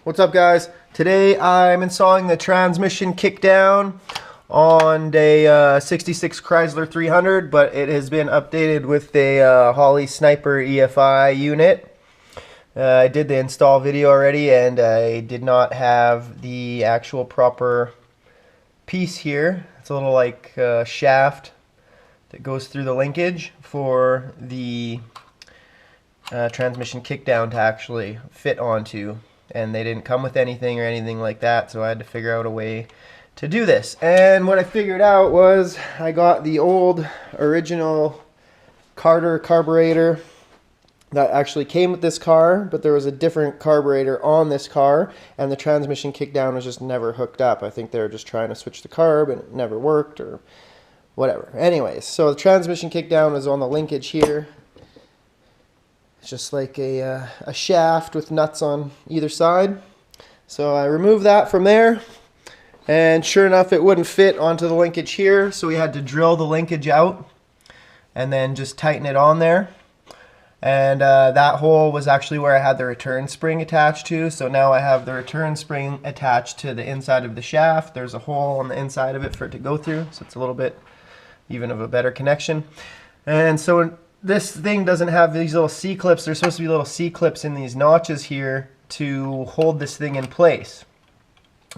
What's up, guys? Today I'm installing the transmission kickdown on a 66 Chrysler 300, but it has been updated with a Holley Sniper EFI unit. I did the install video already, and I did not have the actual proper piece here. It's a little like shaft that goes through the linkage for the transmission kickdown to actually fit onto, and they didn't come with anything or anything like that, so I had to figure out a way to do this. And what I figured out was I got the old original Carter carburetor that actually came with this car, but there was a different carburetor on this car, and the transmission kickdown was just never hooked up. I think they were just trying to switch the carb and it never worked or whatever. Anyways, so the transmission kickdown is on the linkage here. It's just like a shaft with nuts on either side. So I removed that from there, and sure enough it wouldn't fit onto the linkage here, so we had to drill the linkage out and then just tighten it on there. And that hole was actually where I had the return spring attached to, so now I have the return spring attached to the inside of the shaft. There's a hole on the inside of it for it to go through, so it's a little bit even of a better connection. And so this thing doesn't have these little C-clips. There's supposed to be little C-clips in these notches here to hold this thing in place.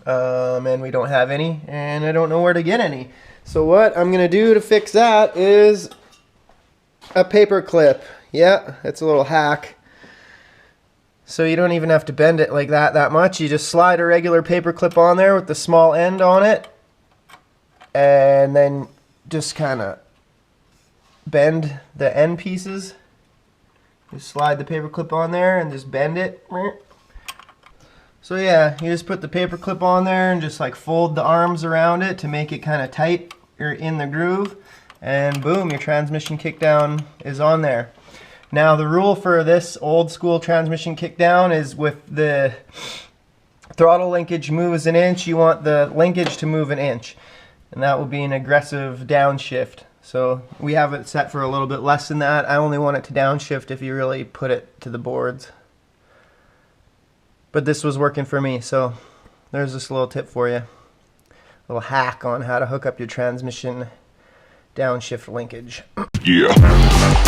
And we don't have any, and I don't know where to get any. So what I'm going to do to fix that is a paper clip. Yeah, it's a little hack. So you don't even have to bend it like that much. You just slide a regular paper clip on there with the small end on it, and then just kind of bend the end pieces. Just slide the paper clip on there and just bend it. So yeah, you just put the paper clip on there and just like fold the arms around it to make it kind of tight or in the groove, and boom, your transmission kickdown is on there. Now the rule for this old school transmission kickdown is with the throttle linkage moves an inch, you want the linkage to move an inch, and that will be an aggressive downshift. So we have it set for a little bit less than that. I only want it to downshift if you really put it to the boards. But this was working for me, so there's this little tip for you. A little hack on how to hook up your transmission downshift linkage. Yeah.